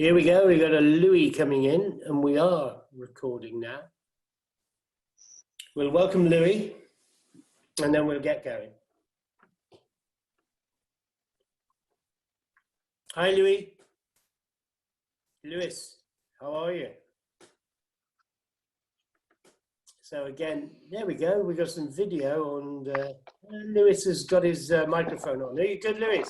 Here we go. We got a Louis coming in, and we are recording now. We'll welcome Louis, and then we'll get going. Hi, Louis. Louis, how are you? So again, there we go. We got some video, and Louis has got his microphone on. Are you good, Louis?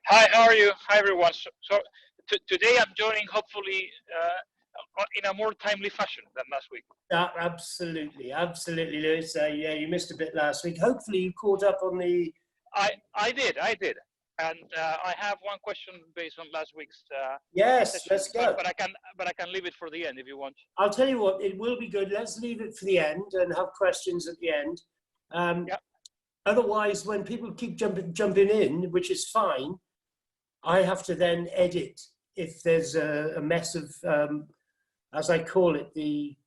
Hi, how are you? Hi, everyone. So today I'm joining, hopefully, in a more timely fashion than last week. Absolutely, Louis. Yeah, you missed a bit last week. Hopefully, you caught up on the. I did, and I have one question based on last week's. Yes, session, let's go. But I can leave it for the end if you want. I'll tell you what, it will be good. Let's leave it for the end and have questions at the end. Yep. Otherwise, when people keep jumping in, which is fine, I have to then edit if there's a mess of, as I call it, the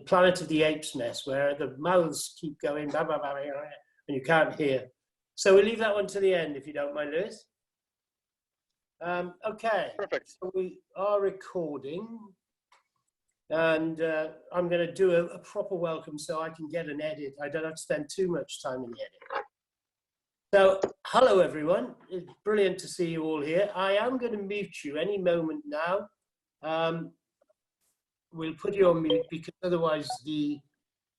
Planet of the Apes mess, where the mouths keep going, blah, blah, blah, blah, and you can't hear. So we'll leave that one to the end, if you don't mind, Lewis. Okay. Perfect. So we are recording, and I'm going to do a proper welcome so I can get an edit. I don't have to spend too much time in the edit. So, hello everyone. It's brilliant to see you all here. I am going to mute you any moment now. We'll put you on mute because otherwise the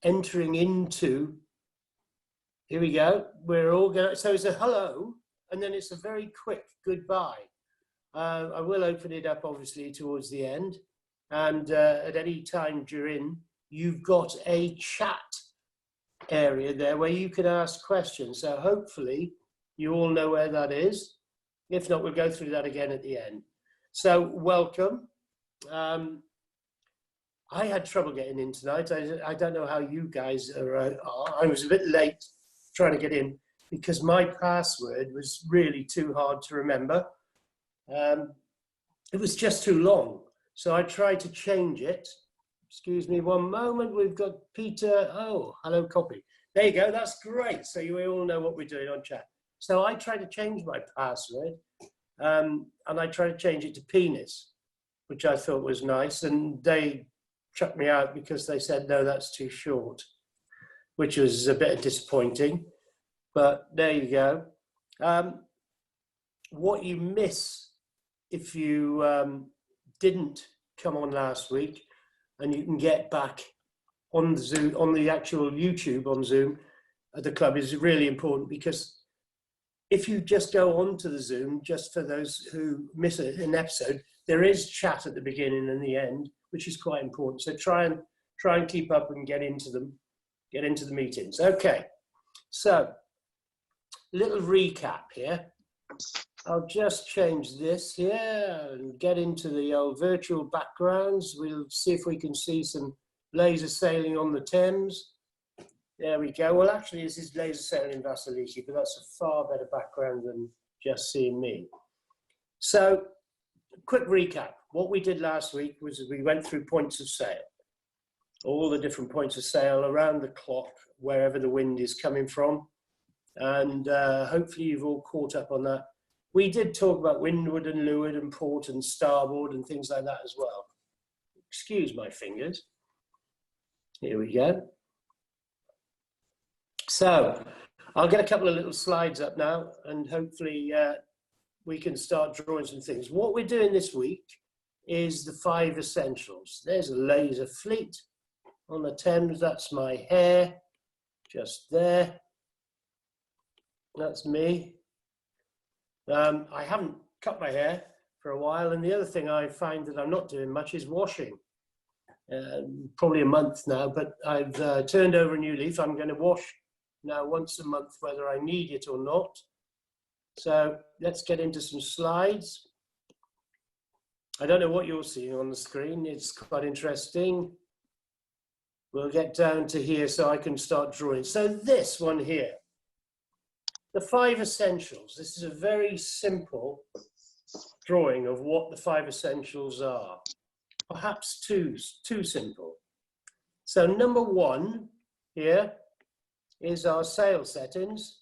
entering into, here we go. We're all going to, so it's a hello and then it's a very quick goodbye. I will open it up obviously towards the end, and at any time during, you've got a chat area there where you can ask questions. So hopefully you all know where that is. If not, we'll go through that again at the end. So welcome. I had trouble getting in tonight. I don't know how you guys are. I was a bit late trying to get in because my password was really too hard to remember. It was just too long. So I tried to change it. Excuse me one moment. We've got Peter. Oh, hello, copy. There you go. That's great. So you all know what we're doing on chat. So I tried to change my password, and I tried to change it to penis, which I thought was nice. And they chucked me out because they said, no, that's too short, which was a bit disappointing. But there you go. What you miss if you didn't come on last week, and you can get back on the Zoom, on the actual YouTube on Zoom at the club, is really important, because if you just go on to the Zoom, just for those who miss an episode, there is chat at the beginning and the end, which is quite important. So try and keep up and get into them, get into the meetings. Okay, so little recap here. I'll just change this here and get into the old virtual backgrounds. We'll see if we can see some laser sailing on the Thames. There we go. Well, actually, this is laser sailing in Vasiliki, but that's a far better background than just seeing me. So, quick recap. What we did last week was we went through points of sail, all the different points of sail around the clock, wherever the wind is coming from. And hopefully you've all caught up on that. We did talk about windward and leeward and port and starboard and things like that as well. Excuse my fingers. Here we go. So I'll get a couple of little slides up now, and hopefully we can start drawing some things. What we're doing this week is the 5 essentials. There's a laser fleet on the Thames. That's my hair, just there. That's me. I haven't cut my hair for a while, and the other thing I find that I'm not doing much is washing. Probably a month now, but I've turned over a new leaf. I'm going to wash now once a month, whether I need it or not. So let's get into some slides. I don't know what you're seeing on the screen. It's quite interesting. We'll get down to here so I can start drawing. So this one here, the 5 essentials. This is a very simple drawing of what the 5 essentials are. Perhaps too simple. So number 1 here is our sail settings.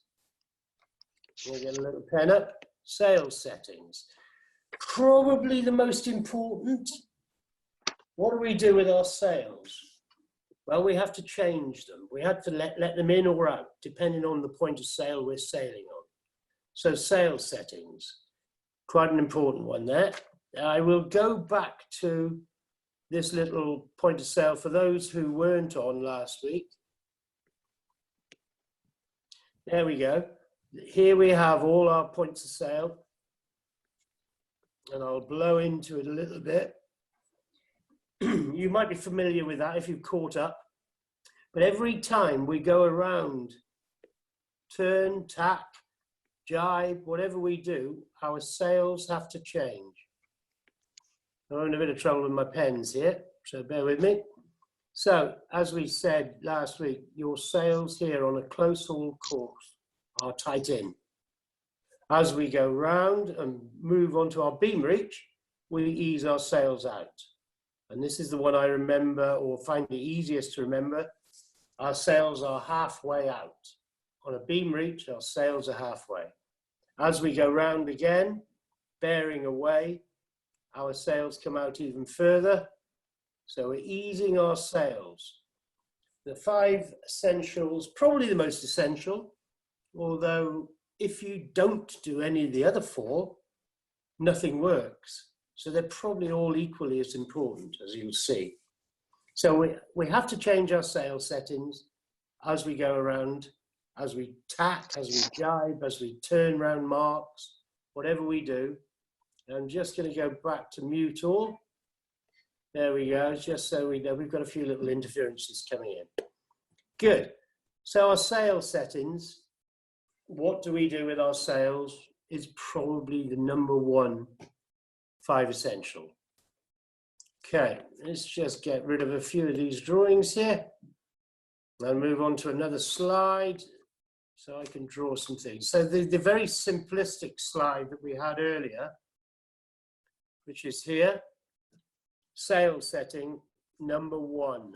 We'll get a little pen up. Sail settings. Probably the most important. What do we do with our sails? Well, we have to change them. We have to let them in or out, depending on the point of sail we're sailing on. So sail settings, quite an important one there. I will go back to this little point of sail for those who weren't on last week. There we go. Here we have all our points of sail. And I'll blow into it a little bit. You might be familiar with that if you've caught up. But every time we go around, turn, tack, jibe, whatever we do, our sails have to change. I'm in a bit of trouble with my pens here, so bear with me. So, as we said last week, your sails here on a close haul course are tight in. As we go round and move on to our beam reach, we ease our sails out. And this is the one I remember, or find the easiest to remember. Our sails are halfway out. On a beam reach, our sails are halfway. As we go round again, bearing away, our sails come out even further. So we're easing our sails. The 5 essentials, probably the most essential, although if you don't do any of the other 4, nothing works. So they're probably all equally as important, as you'll see. So we have to change our sail settings as we go around, as we tack, as we jibe, as we turn round marks, whatever we do. I'm just going to go back to mute all. There we go, just so we know we've got a few little interferences coming in. Good. So our sail settings, what do we do with our sails is probably the number 1 5 essential. Okay, let's just get rid of a few of these drawings here and move on to another slide so I can draw some things. So the very simplistic slide that we had earlier, which is here, sail setting number 1.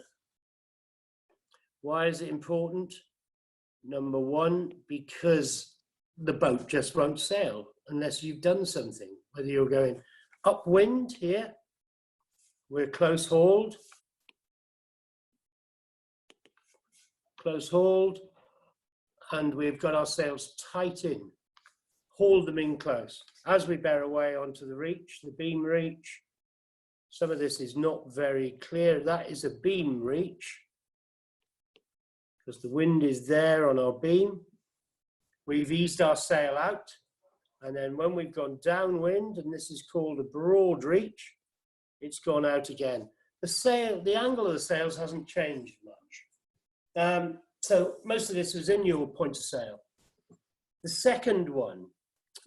Why is it important? Number 1, because the boat just won't sail unless you've done something, whether you're going upwind here, we're close hauled, and we've got our sails tight in, haul them in close. As we bear away onto the reach, the beam reach, some of this is not very clear. That is a beam reach, because the wind is there on our beam. We've eased our sail out, and then when we've gone downwind, and this is called a broad reach, it's gone out again. The angle of the sails hasn't changed much. So most of this was in your point of sail. The second one,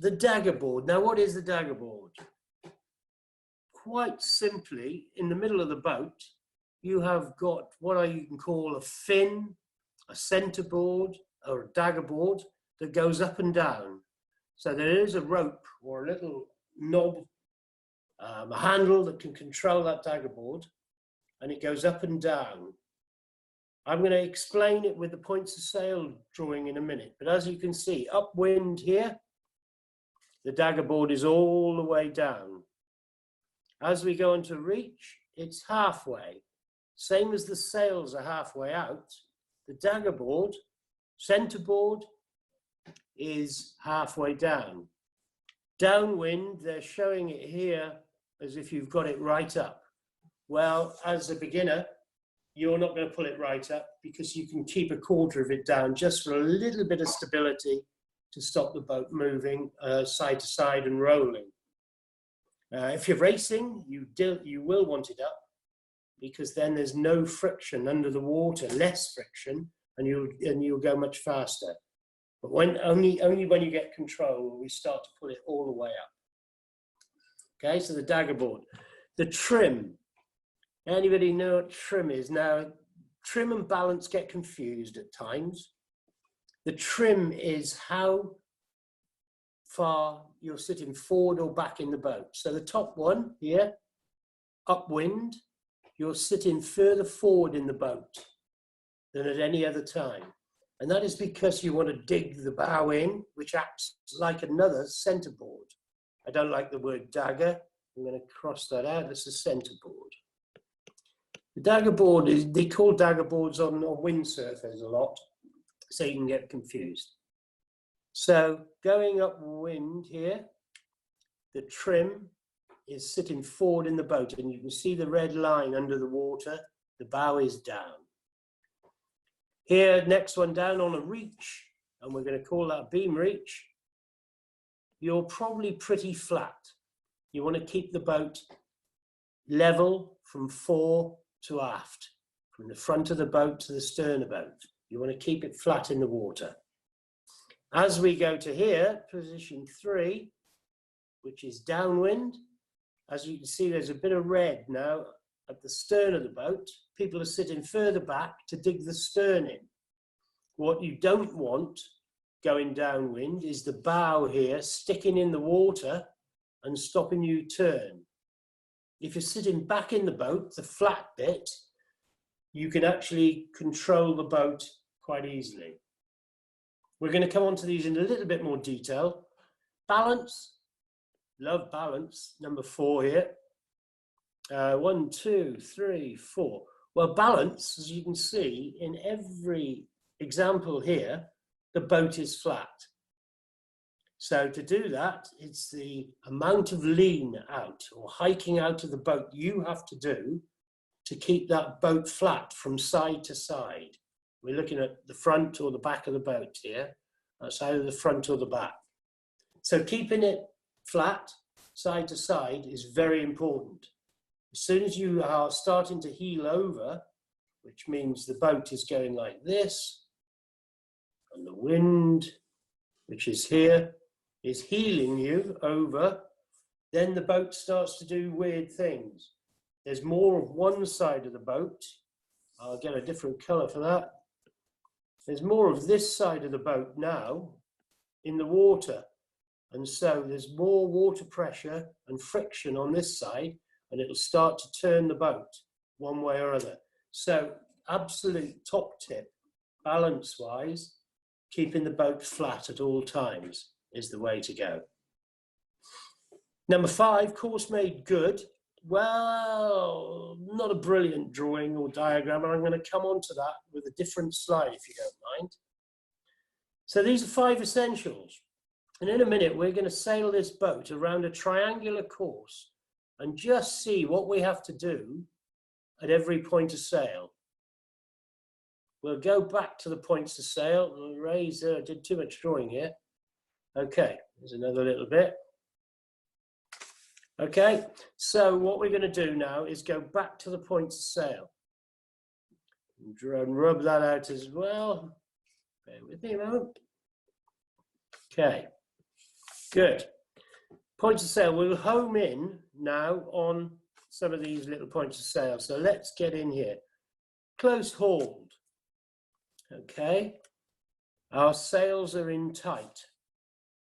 the daggerboard. Now, what is the daggerboard? Quite simply, in the middle of the boat, you have got what you can call a fin, a centerboard, or a daggerboard that goes up and down. So there is a rope or a little knob, a handle that can control that daggerboard, and it goes up and down. I'm going to explain it with the points of sail drawing in a minute, but as you can see, upwind here, the daggerboard is all the way down. As we go into reach, it's halfway. Same as the sails are halfway out, the daggerboard, centerboard, is halfway down. Downwind, they're showing it here as if you've got it right up. Well, as a beginner, you're not going to pull it right up because you can keep a quarter of it down just for a little bit of stability to stop the boat moving side to side and rolling. If you're racing, you will want it up because then there's no friction under the water, less friction, and you'll go much faster. But only when you get control will we start to pull it all the way up. Okay, so the daggerboard. The trim. Anybody know what trim is? Now, trim and balance get confused at times. The trim is how far you're sitting forward or back in the boat. So the top one here, upwind, you're sitting further forward in the boat than at any other time. And that is because you want to dig the bow in, which acts like another centerboard. I don't like the word dagger. I'm going to cross that out. This is centerboard. The daggerboard is, they call daggerboards on windsurfers a lot, so you can get confused. So going upwind here, the trim is sitting forward in the boat, and you can see the red line under the water. The bow is down. Here, next one down on a reach, and we're going to call that beam reach. You're probably pretty flat. You want to keep the boat level from fore to aft, from the front of the boat to the stern of the boat. You want to keep it flat in the water. As we go to here, position 3, which is downwind, as you can see, there's a bit of red now at the stern of the boat. People are sitting further back to dig the stern in. What you don't want going downwind is the bow here sticking in the water and stopping you turn. If you're sitting back in the boat, the flat bit, you can actually control the boat quite easily. We're going to come on to these in a little bit more detail. Balance, love balance, number 4 here. 1, 2, 3, 4. Well, balance, as you can see, in every example here, the boat is flat. So to do that, it's the amount of lean out or hiking out of the boat you have to do to keep that boat flat from side to side. We're looking at the front or the back of the boat here. That's either the front or the back. So keeping it flat, side to side, is very important. As soon as you are starting to heel over, which means the boat is going like this, and the wind, which is here, is heeling you over, then the boat starts to do weird things. There's more of one side of the boat. I'll get a different color for that. There's more of this side of the boat now in the water. And so there's more water pressure and friction on this side, and it'll start to turn the boat one way or other. So absolute top tip, balance-wise, keeping the boat flat at all times is the way to go. Number 5, course made good. Well, not a brilliant drawing or diagram, and I'm going to come on to that with a different slide if you don't mind. So these are 5 essentials. And in a minute, we're going to sail this boat around a triangular course and just see what we have to do at every point of sail. We'll go back to the points of sail. We'll raise, I did too much drawing here. Okay, there's another little bit. Okay, so what we're going to do now is go back to the points of sail. And rub that out as well. Bear with me a moment. Okay, good. Points of sail, we'll home in now on some of these little points of sail. So let's get in here. Close hauled. Okay, our sails are in tight.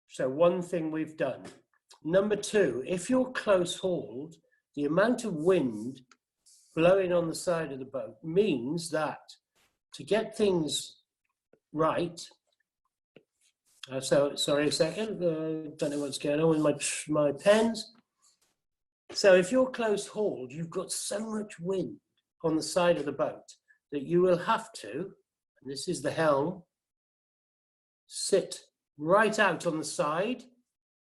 So one thing we've done. Number 2, if you're close hauled, the amount of wind blowing on the side of the boat means that to get things right, so sorry a second, don't know what's going on with my pens. So if you're close hauled, you've got so much wind on the side of the boat that you will have to, and this is the helm, sit right out on the side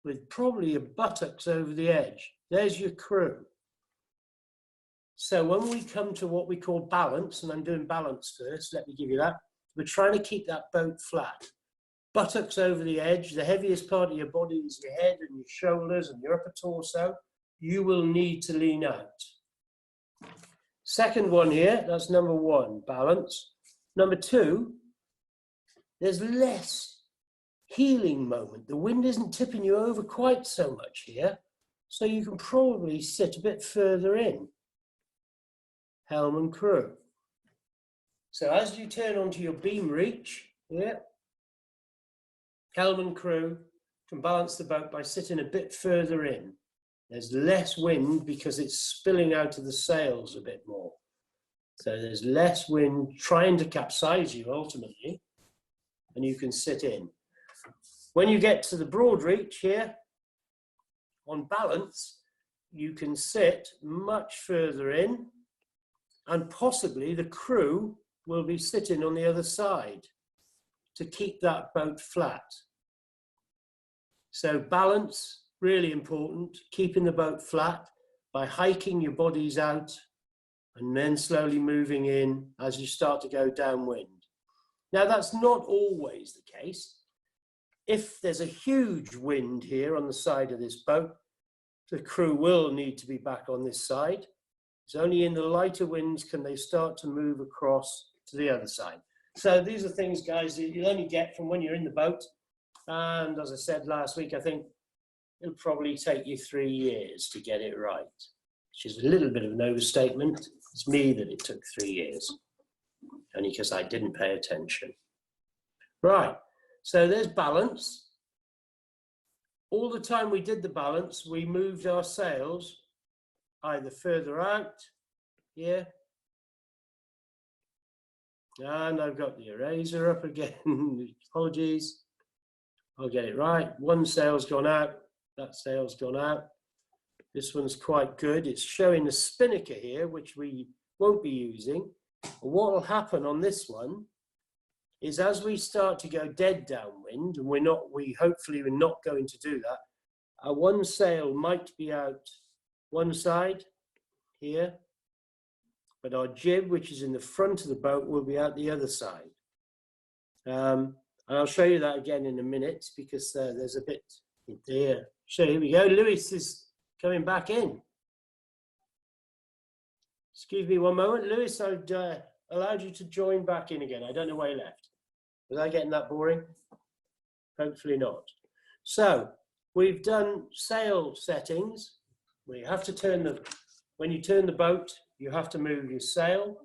with probably your buttocks over the edge. There's your crew. So when we come to what we call balance, and I'm doing balance first, let me give you that. We're trying to keep that boat flat. Buttocks over the edge, the heaviest part of your body is your head and your shoulders and your upper torso. You will need to lean out. Second one here, that's number 1, balance. Number 2, there's less heeling moment. The wind isn't tipping you over quite so much here, so you can probably sit a bit further in. Helm and crew. So as you turn onto your beam reach, here, helm and crew can balance the boat by sitting a bit further in. There's less wind because it's spilling out of the sails a bit more. So there's less wind trying to capsize you ultimately, and you can sit in. When you get to the broad reach here, on balance, you can sit much further in, and possibly the crew will be sitting on the other side to keep that boat flat. So balance, really important, keeping the boat flat by hiking your bodies out and then slowly moving in as you start to go downwind. Now, that's not always the case. If there's a huge wind here on the side of this boat, the crew will need to be back on this side. It's only in the lighter winds can they start to move across to the other side. So these are things, guys, that you'll only get from when you're in the boat. And as I said last week, I think it'll probably take you 3 years to get it right, which is a little bit of an overstatement. It's me that it took 3 years, only because I didn't pay attention. Right, so there's balance. All the time we did the balance, we moved our sails either further out here, and I've got the eraser up again, apologies, I'll get it right. One sail's gone out, that sail's gone out. This one's quite good. It's showing the spinnaker here, which we won't be using. What will happen on this one is as we start to go dead downwind, and hopefully we're not going to do that, our one sail might be out one side here, but our jib, which is in the front of the boat, will be out the other side. And I'll show you that again in a minute, because there's a bit there. So here we go. Lewis is coming back in. Excuse me one moment. Lewis, I've allowed you to join back in again. I don't know why you left. Was I getting that boring? Hopefully not. So we've done sail settings. We have to turn when you turn the boat, you have to move your sail.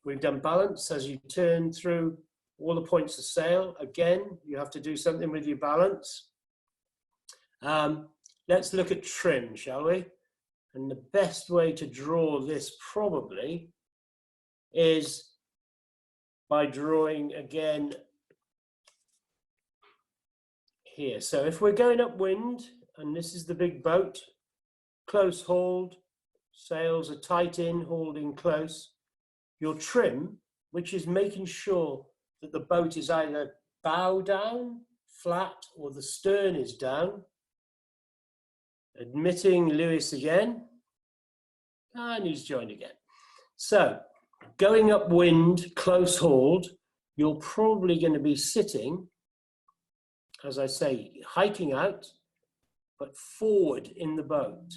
We've done balance as you turn through all the points of sail. Again, you have to do something with your balance. Let's look at trim, shall we? And the best way to draw this probably is by drawing again here. So if we're going upwind, and this is the big boat, close hauled, sails are tight in, hauled in close. Your trim, which is making sure that the boat is either bow down, flat, or the stern is down. Admitting Lewis again, and he's joined again. So going upwind, close hauled, you're probably going to be sitting, as I say, hiking out, but forward in the boat.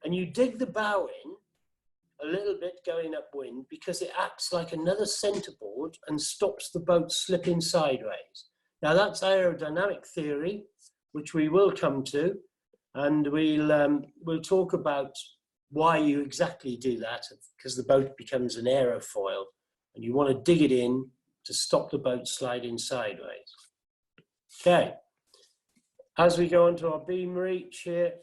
And you dig the bow in a little bit going upwind because it acts like another centerboard and stops the boat slipping sideways. Now that's aerodynamic theory, which we will come to, and we'll talk about why you exactly do that, because the boat becomes an aerofoil and you want to dig it in to stop the boat sliding sideways. Okay, as we go onto our beam reach here,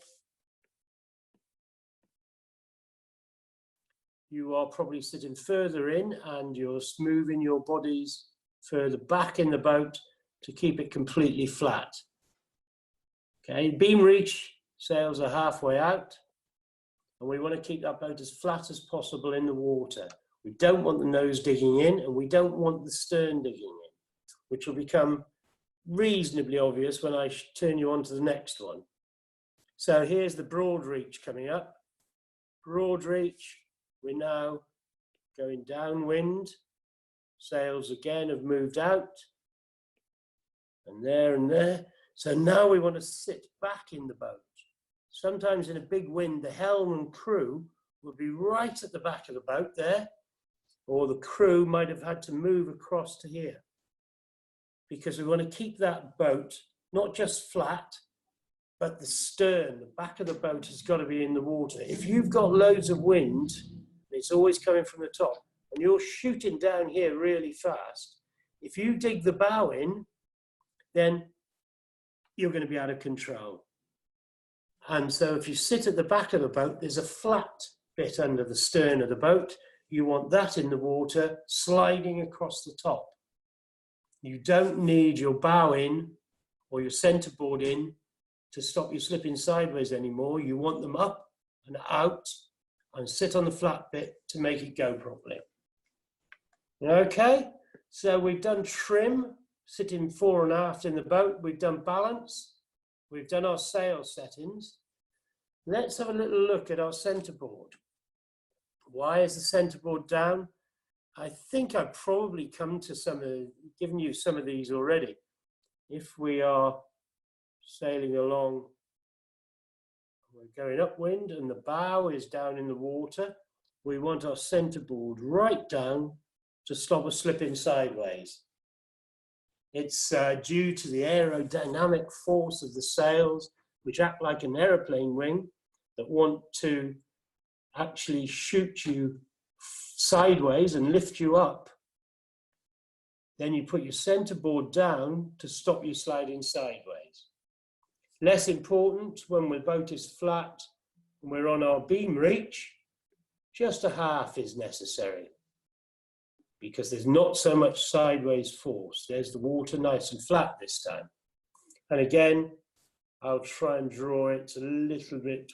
you are probably sitting further in and you're moving your bodies further back in the boat to keep it completely flat. Okay, beam reach, sails are halfway out, and we want to keep that boat as flat as possible in the water. We don't want the nose digging in, and we don't want the stern digging in, which will become reasonably obvious when I turn you on to the next one. So here's the broad reach coming up. Broad reach, we're now going downwind. Sails again have moved out, and there. So now we want to sit back in the boat. Sometimes in a big wind, the helm and crew will be right at the back of the boat there, or the crew might have had to move across to here, because we want to keep that boat not just flat, but the stern, the back of the boat has got to be in the water. If you've got loads of wind, it's always coming from the top, and you're shooting down here really fast, if you dig the bow in, then you're going to be out of control. And so if you sit at the back of the boat, there's a flat bit under the stern of the boat. You want that in the water, sliding across the top. You don't need your bow in or your centerboard in to stop you slipping sideways anymore. You want them up and out and sit on the flat bit to make it go properly. Okay, so we've done trim, sitting fore and aft in the boat. We've done balance. We've done our sail settings. Let's have a little look at our centerboard. Why is the centerboard down? I think I've probably given you some of these already. If we are sailing along, we're going upwind and the bow is down in the water, we want our centerboard right down to stop us slipping sideways. It's due to the aerodynamic force of the sails, which act like an aeroplane wing that want to actually shoot you sideways and lift you up. Then you put your centerboard down to stop you sliding sideways. Less important when the boat is flat and we're on our beam reach, just a half is necessary because there's not so much sideways force. There's the water nice and flat this time. And again, I'll try and draw it a little bit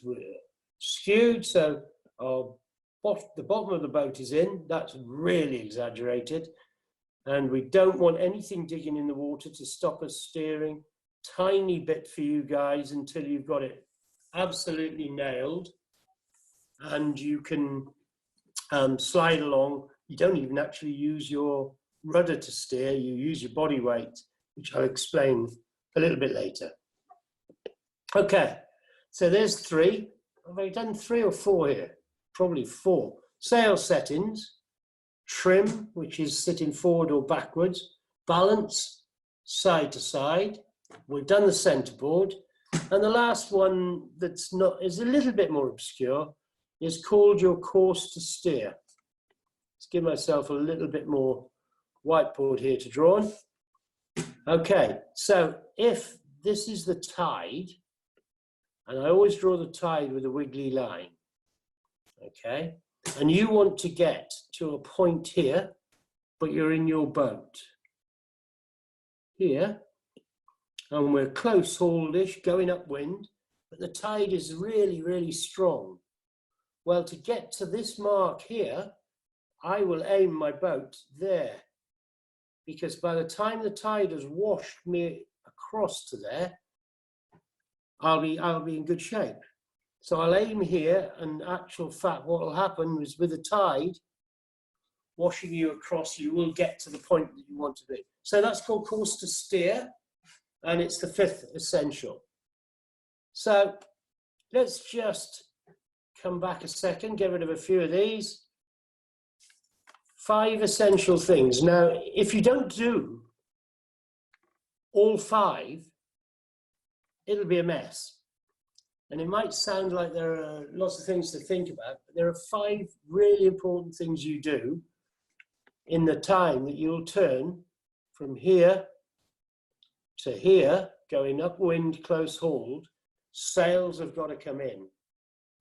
skewed, so the bottom of the boat is in. That's really exaggerated. And we don't want anything digging in the water to stop us steering. Tiny bit for you guys until you've got it absolutely nailed. And you can slide along. You don't even actually use your rudder to steer. You use your body weight, which I'll explain a little bit later. Okay, so there's 3. Have I done 3 or 4 here? Probably 4. Sail settings, trim, which is sitting forward or backwards, balance, side to side. We've done the centerboard. And the last one is a little bit more obscure, is called your course to steer. Let's give myself a little bit more whiteboard here to draw on. Okay, so if this is the tide, and I always draw the tide with a wiggly line, okay? And you want to get to a point here, but you're in your boat here, and we're close hauled-ish, going upwind, but the tide is really, really strong. Well, to get to this mark here, I will aim my boat there, because by the time the tide has washed me across to there, I'll be in good shape. So I'll aim here, and actual fact, what will happen is with the tide washing you across, you will get to the point that you want to be. So that's called course to steer, and it's the 5th essential. So let's just come back a second, get rid of a few of these. 5 essential things. Now, if you don't do all 5, it'll be a mess. And it might sound like there are lots of things to think about, but there are 5 really important things you do in the time that you'll turn from here to here, going upwind, close hauled. Sails have got to come in.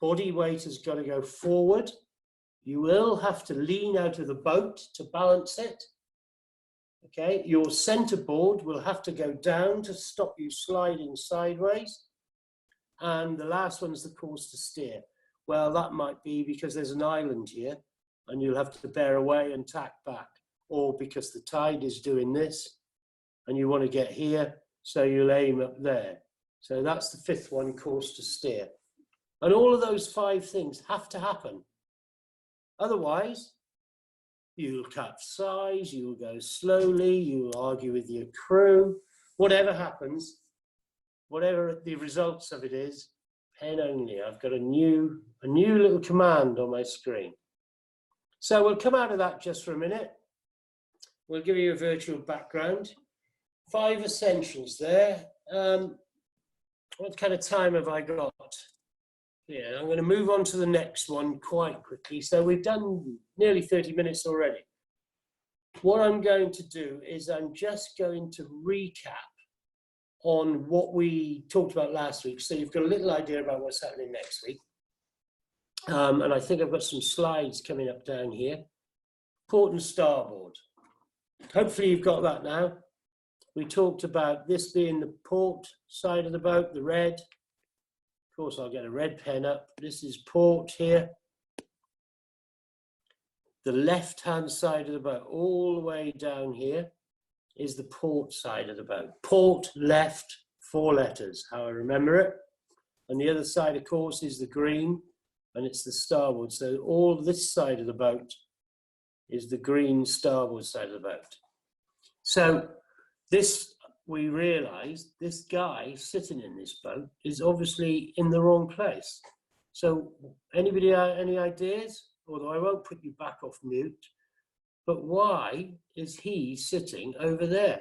Body weight has got to go forward. You will have to lean out of the boat to balance it. Okay, your centerboard will have to go down to stop you sliding sideways. And the last one's the course to steer. Well, that might be because there's an island here and you'll have to bear away and tack back, or because the tide is doing this and you want to get here, so you'll aim up there. So that's the 5th one, course to steer. And all of those 5 things have to happen. Otherwise, you'll capsize, you'll go slowly, you'll argue with your crew. Whatever happens, whatever the results of it is, pen only. I've got a new little command on my screen. So we'll come out of that just for a minute. We'll give you a virtual background. 5 essentials there. What kind of time have I got? Yeah, I'm going to move on to the next one quite quickly. So we've done nearly 30 minutes already. What I'm going to do is I'm just going to recap on what we talked about last week. So you've got a little idea about what's happening next week. And I think I've got some slides coming up down here. Port and starboard. Hopefully you've got that now. we talked about this being the port side of the boat, the red. Of course, I'll get a red pen up. This is port here. The left-hand side of the boat, all the way down here, is the port side of the boat. Port, left, 4 letters, how I remember it. And the other side, of course, is the green, and it's the starboard. So all this side of the boat is the green starboard side of the boat. So this, we realised, this guy sitting in this boat is obviously in the wrong place. So anybody any ideas? Although I won't put you back off mute, but why is he sitting over there?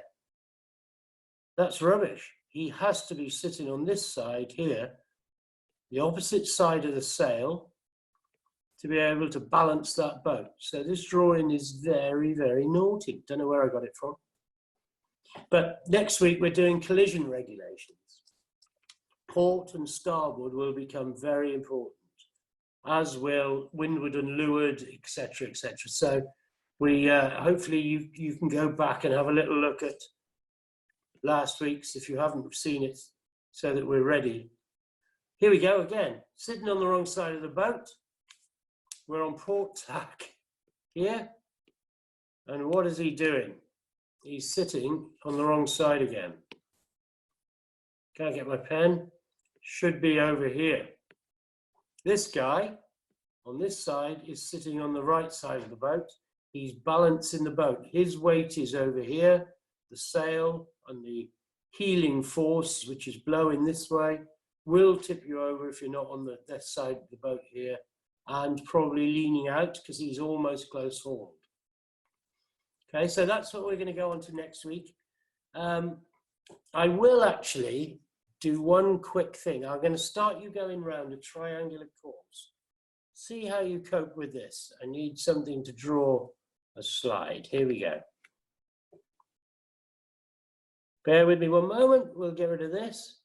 That's rubbish. He has to be sitting on this side here, the opposite side of the sail, to be able to balance that boat. So this drawing is very, very naughty. Don't know where I got it from. But next week we're doing collision regulations. Port and starboard will become very important, as will windward and leeward, etc., etc. So we hopefully you can go back and have a little look at last week's if you haven't seen it, so that we're ready. Here we go again, sitting on the wrong side of the boat. We're on port tack here, and what is he doing? He's sitting on the wrong side again. Can't get my pen. Should be over here. This guy on this side is sitting on the right side of the boat. He's balancing the boat. His weight is over here. The sail and the heeling force, which is blowing this way, will tip you over if you're not on the left side of the boat here, and probably leaning out because he's almost close hauled. Okay, so that's what we're going to go on to next week. I will actually do one quick thing. I'm going to start you going round a triangular course. See how you cope with this. I need something to draw a slide. Here we go. Bear with me one moment. We'll get rid of this.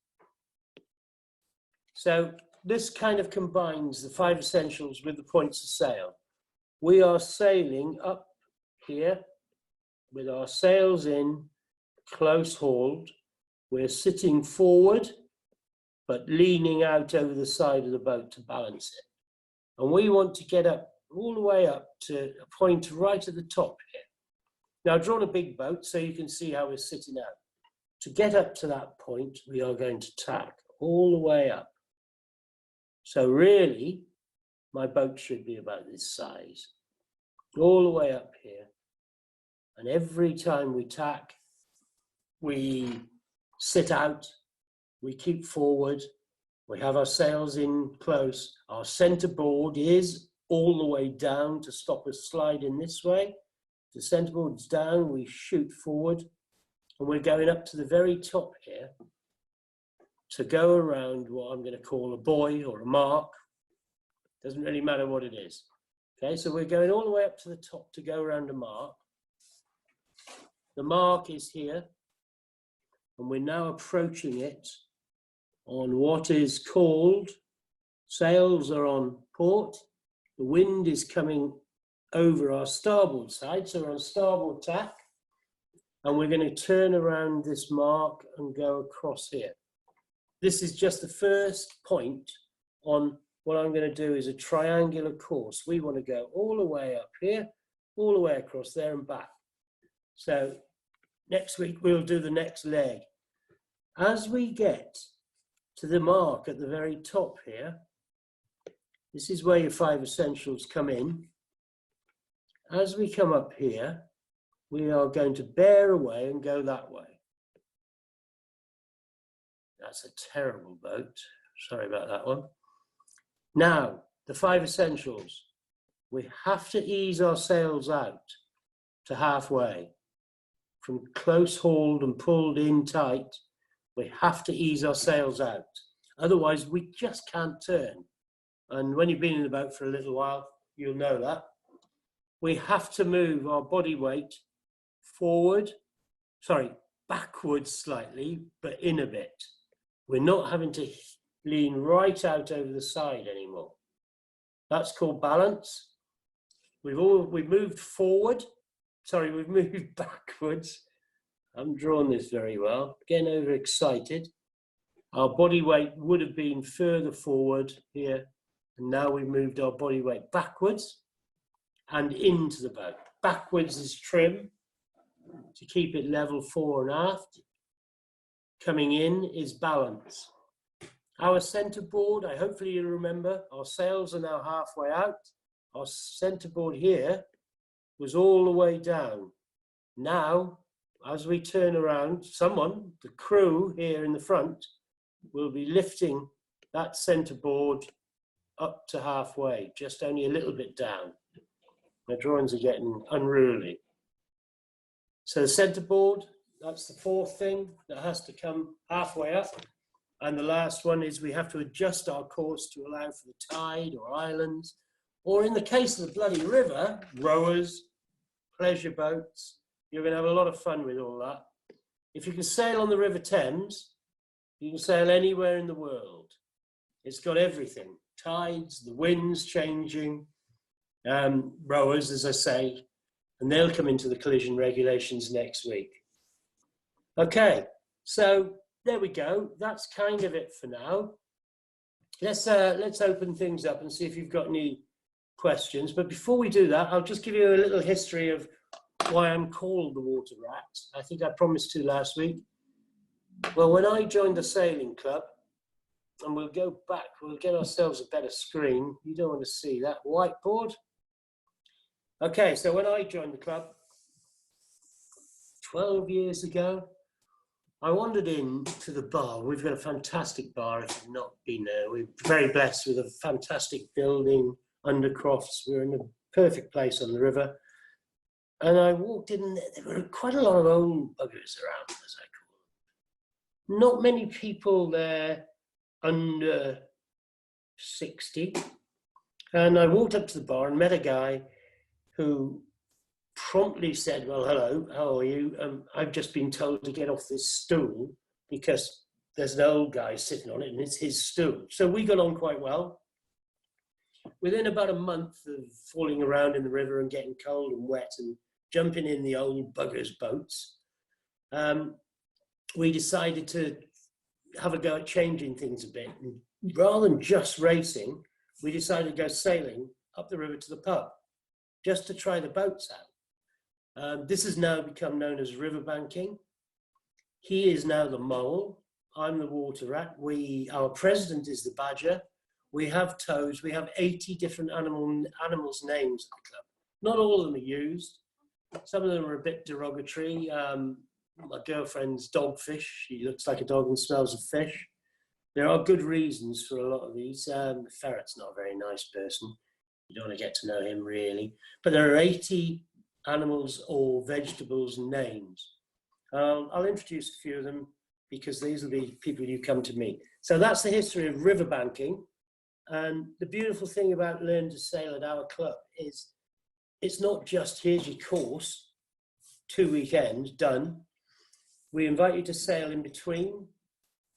So this kind of combines the 5 essentials with the points of sail. We are sailing up here with our sails in, close hauled. We're sitting forward, but leaning out over the side of the boat to balance it. And we want to get up, all the way up to a point right at the top here. Now, I've drawn a big boat so you can see how we're sitting out. To get up to that point, we are going to tack all the way up. So really, my boat should be about this size, all the way up here. And every time we tack, we sit out, we keep forward, we have our sails in close. Our center board is all the way down to stop us sliding this way. The center board's down, we shoot forward, and we're going up to the very top here to go around what I'm going to call a buoy or a mark. Doesn't really matter what it is. Okay, so we're going all the way up to the top to go around a mark. The mark is here, and we're now approaching it on what is called, sails are on port, the wind is coming over our starboard side, so we're on starboard tack, and we're going to turn around this mark and go across here. This is just the first point on what I'm going to do is a triangular course. We want to go all the way up here, all the way across there and back. So next week we'll do the next leg. As we get to the mark at the very top here, this is where your 5 essentials come in. As we come up here, we are going to bear away and go that way. That's a terrible boat. Sorry about that one. Now, the 5 essentials. We have to ease our sails out to halfway. From close hauled and pulled in tight, we have to ease our sails out. Otherwise, we just can't turn. And when you've been in the boat for a little while, you'll know that. We have to move our body weight backwards slightly, but in a bit. We're not having to lean right out over the side anymore. That's called balance. We've moved forward. Sorry, we've moved backwards, I haven't drawn this very well. Getting overexcited. Our body weight would have been further forward here, and now we moved our body weight backwards and into the boat. Backwards is trim to keep it level fore and aft. Coming in is balance. Our centerboard, hopefully you remember, our sails are now halfway out. Our centerboard here was all the way down. Now, as we turn around, someone, the crew here in the front, will be lifting that centerboard up to halfway, just only a little bit down. My drawings are getting unruly. So the centerboard, that's the fourth thing that has to come halfway up. And the last one is we have to adjust our course to allow for the tide or islands, or in the case of the bloody river, rowers, pleasure boats. You're going to have a lot of fun with all that. If you can sail on the River Thames, you can sail anywhere in the world. It's got everything. Tides, the winds changing, rowers, as I say, and they'll come into the collision regulations next week. Okay, so there we go. That's kind of it for now. Let's open things up and see if you've got any questions. But before we do that, I'll just give you a little history of why I'm called the Water Rat. I think I promised to last week. Well, when I joined the sailing club, and we'll go back, we'll get ourselves a better screen. You don't want to see that whiteboard. Okay, so when I joined the club 12 years ago, I wandered into the bar. We've got a fantastic bar, if you've not been there. We're very blessed with a fantastic building, Undercrofts. We're in a perfect place on the river. And I walked in, there were quite a lot of old buggers around, as I call them. Not many people there under 60. And I walked up to the bar and met a guy who promptly said, well, hello, how are you? I've just been told to get off this stool because there's an old guy sitting on it and it's his stool. So we got on quite well. Within about a month of falling around in the river and getting cold and wet and jumping in the old buggers' boats, we decided to have a go at changing things a bit. And rather than just racing, we decided to go sailing up the river to the pub, just to try the boats out. This has now become known as river banking. He is now the mole. I'm the water rat. Our president is the badger. We have toads. We have 80 different animals' names at the club. Not all of them are used. Some of them are a bit derogatory. My girlfriend's dogfish. She looks like a dog and smells of fish. There are good reasons for a lot of these. The ferret's not a very nice person. You don't want to get to know him really. But there are 80 animals or vegetables names. I'll introduce a few of them because these will be people you come to meet. So that's the history of river banking. And the beautiful thing about Learn to Sail at our club is it's not just here's your course, 2 weekends, done. We invite you to sail in between.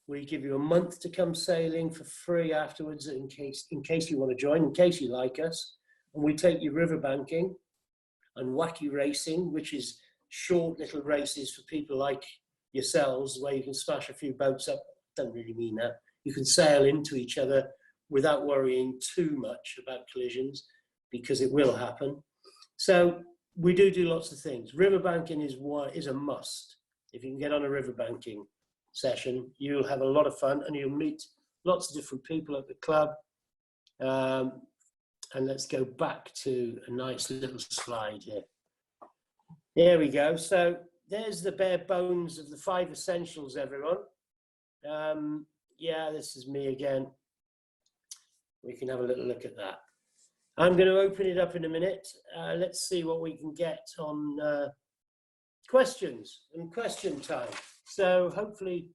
We give you a month to come sailing for free afterwards in case you want to join, in case you like us. And we take you river banking and wacky racing, which is short little races for people like yourselves where you can smash a few boats up. Don't really mean that. You can sail into each other without worrying too much about collisions because it will happen. So we do lots of things. River banking is a must. If you can get on a river banking session, you'll have a lot of fun and you'll meet lots of different people at the club. And let's go back to a nice little slide here. There we go. So there's the bare bones of the 5 essentials, everyone. Yeah, this is me again. We can have a little look at that. I'm going to open it up in a minute. Let's see what we can get on questions and question time. So hopefully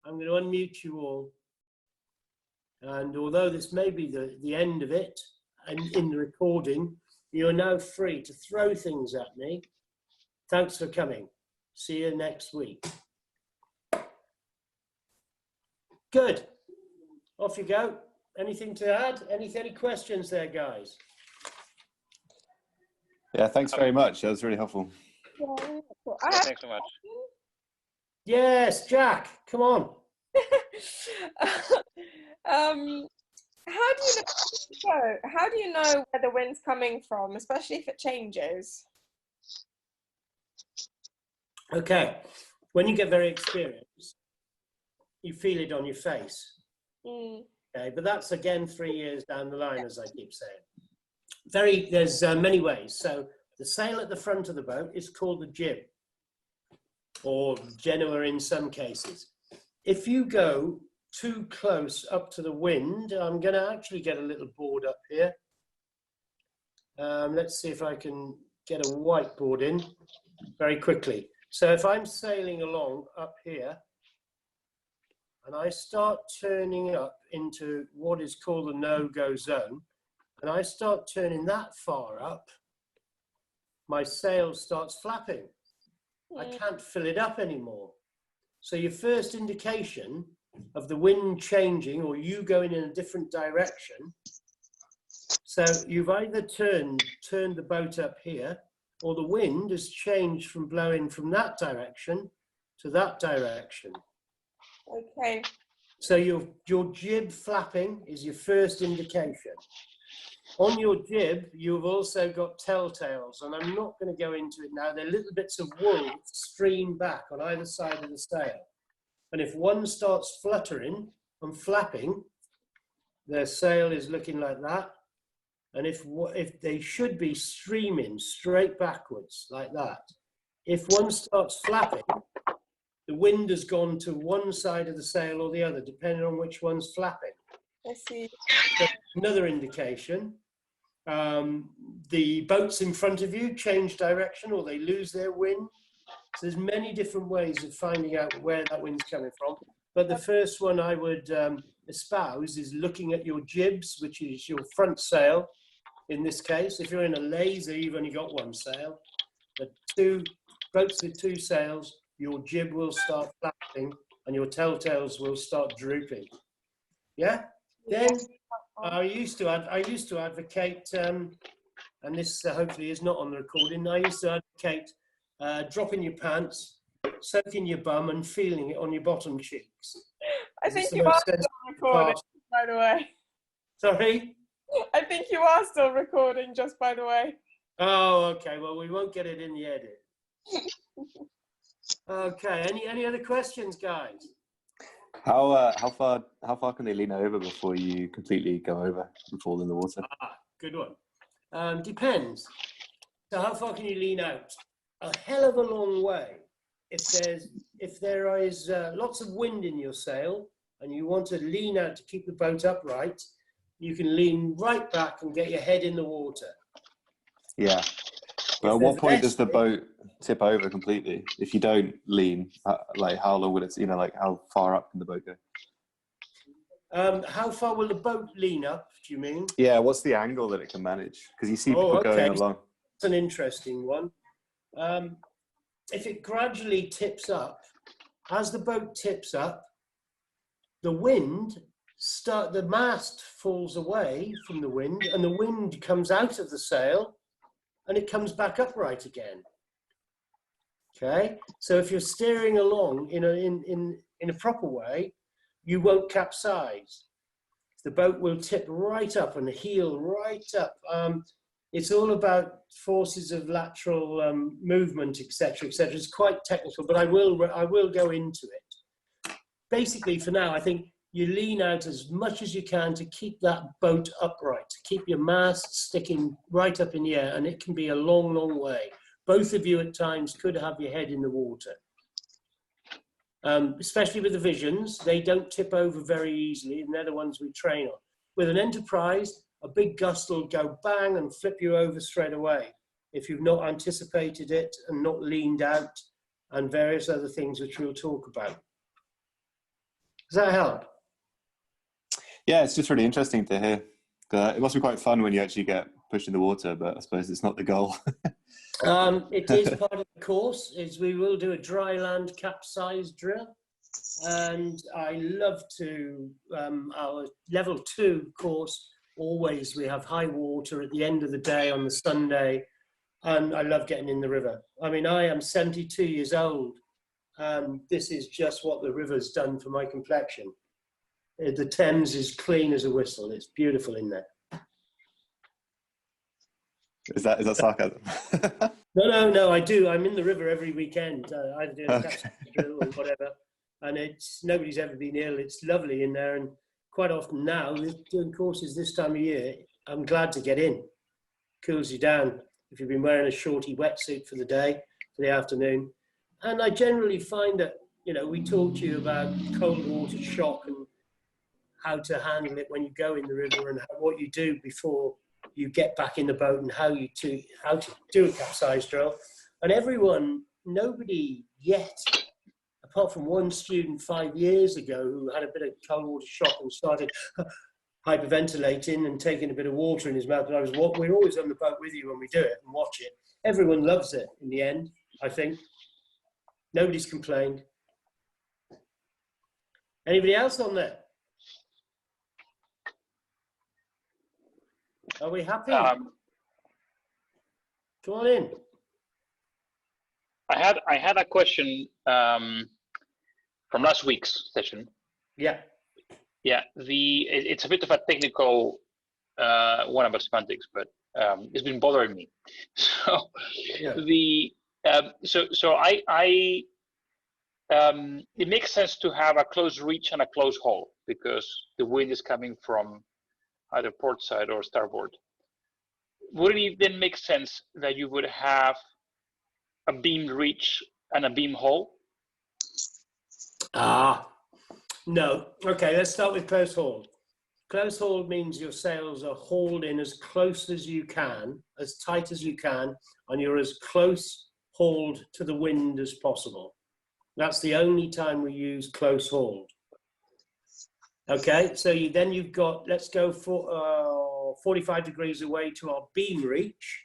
I'm going to unmute you all. And although this may be the end of it, and in the recording, you're now free to throw things at me. Thanks for coming. See you next week. Good. Off you go. Anything to add? Any questions there, guys? Yeah, thanks very much. That was really helpful. Yeah, Thanks so much. Yes, Jack, come on. How do you know where the wind's coming from, especially if it changes? Okay, when you get very experienced, you feel it on your face. Okay, but that's again 3 years down the line, as I keep saying. There's many ways. So the sail at the front of the boat is called the jib, or genoa in some cases. If you go too close up to the wind, I'm going to actually get a little board up here. Let's see if I can get a whiteboard in very quickly. So if I'm sailing along up here, and I start turning up into what is called the no-go zone, and I start turning that far up, my sail starts flapping. I can't fill it up anymore. So your first indication of the wind changing or you going in a different direction, so you've either turned the boat up here, or the wind has changed from blowing from that direction to that direction. Okay. So your jib flapping is your first indication. On your jib, you've also got telltales, and I'm not going to go into it now. They're little bits of wool that stream back on either side of the sail. And if one starts fluttering and flapping, their sail is looking like that. And if they should be streaming straight backwards like that. If one starts flapping, the wind has gone to one side of the sail or the other, depending on which one's flapping. I see. So another indication, the boats in front of you change direction or they lose their wind. So there's many different ways of finding out where that wind's coming from. But the first one I would espouse is looking at your jibs, which is your front sail. In this case, if you're in a laser, you've only got one sail. But two boats with two sails, your jib will start flapping and your telltales will start drooping. Yeah? Then I used to advocate, and this hopefully is not on the recording, I used to advocate dropping your pants, soaking your bum and feeling it on your bottom cheeks. I think you are still recording, by the way. Sorry? I think you are still recording, just by the way. Oh, okay. Well, we won't get it in the edit. Okay. Any other questions, guys? How far can they lean over before you completely go over and fall in the water? Good one. Depends. So how far can you lean out? A hell of a long way. If there is lots of wind in your sail and you want to lean out to keep the boat upright, you can lean right back and get your head in the water. Yeah. But at what point does the boat tip over completely? If you don't lean, like how long will it, like how far up can the boat go? How far will the boat lean up, do you mean? Yeah, what's the angle that it can manage? Because you see people going along. That's an interesting one. If it gradually tips up, as the boat tips up, the mast falls away from the wind and the wind comes out of the sail and it comes back upright again. Okay, so if you're steering along in a proper way, you won't capsize. The boat will tip right up and heel right up. It's all about forces of lateral movement, etc., etc. It's quite technical, but I will go into it. Basically, for now, I think you lean out as much as you can to keep that boat upright, to keep your mast sticking right up in the air, and it can be a long, long way. Both of you at times could have your head in the water. Especially with the Visions, they don't tip over very easily, and they're the ones we train on. With an Enterprise, a big gust will go bang and flip you over straight away if you've not anticipated it and not leaned out, and various other things which we'll talk about. Does that help? Yeah, it's just really interesting to hear. It must be quite fun when you actually get pushed in the water, but I suppose it's not the goal. It is part of the course. We will do a dry land capsize drill, and I love to our level 2 course. Always we have high water at the end of the day on the Sunday, and I love getting in the river. I mean, I am 72 years old, this is just what the river's done for my complexion. The Thames is clean as a whistle. It's beautiful in there. Is that sarcasm? No, I do. I'm in the river every weekend. I'm doing a capsule drill or whatever, and nobody's ever been ill. It's lovely in there, and quite often now, doing courses this time of year, I'm glad to get in. Cools you down if you've been wearing a shorty wetsuit for the day, for the afternoon. And I generally find that, we talk to you about cold water shock and how to handle it when you go in the river and what you do before you get back in the boat and how to do a capsize drill. And nobody yet, apart from one student 5 years ago who had a bit of cold water shock and started hyperventilating and taking a bit of water in his mouth. And we're always on the boat with you when we do it and watch it. Everyone loves it in the end, I think. Nobody's complained. Anybody else on there? Are we happy? Come on in. I had a question from last week's session. Yeah. Yeah. It's a bit of a technical one about semantics, but it's been bothering me. So yeah. It makes sense to have a close reach and a close haul because the wind is coming from either port side or starboard. Would it then make sense that you would have a beam reach and a beam haul? No. Okay, let's start with close haul. Close haul means your sails are hauled in as close as you can, as tight as you can, and you're as close hauled to the wind as possible. That's the only time we use close hauled. Okay, so you've got, let's go for 45 degrees away to our beam reach.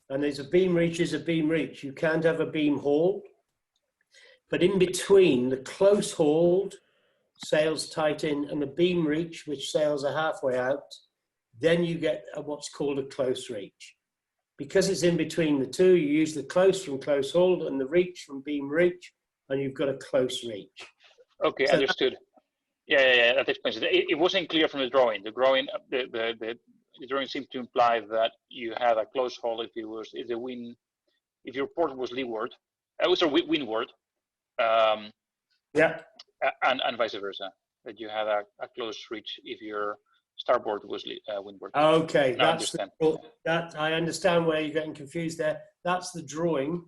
And there's a beam reach is a beam reach. You can't have a beam haul. But in between the close hauled, sails tight in, and the beam reach, which sails are halfway out, then you get what's called a close reach. Because it's in between the two, you use the close from close hauled and the reach from beam reach, and you've got a close reach. Okay, so understood. Yeah, that explains it. It wasn't clear from the drawing. The drawing seemed to imply that you had a close haul if your port was leeward, windward, and vice versa. That you had a close reach if your starboard was windward. Okay, I understand where you're getting confused there. That's the drawing,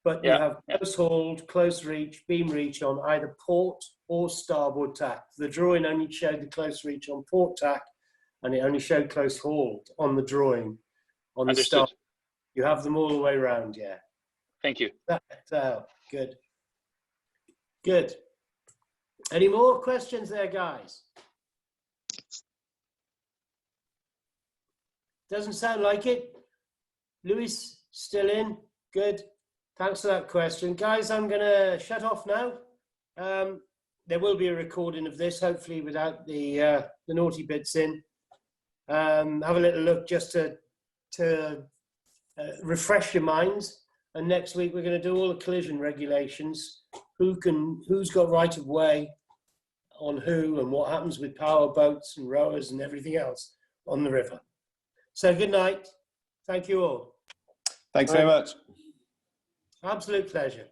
but you have close hauled, close reach, beam reach on either port or starboard tack. The drawing only showed the close reach on port tack, and it only showed close hauled on the drawing. On the start, you have them all the way around. Yeah. Thank you. Good. Good. Any more questions there, guys? Doesn't sound like it. Luis, still in? Good. Thanks for that question. Guys, I'm going to shut off now. There will be a recording of this, hopefully without the naughty bits in. Have a little look just to refresh your minds. And next week, we're going to do all the collision regulations. Who's got right of way on who, and what happens with power boats and rowers and everything else on the river. So good night. Thank you all. Thanks very much. Absolute pleasure.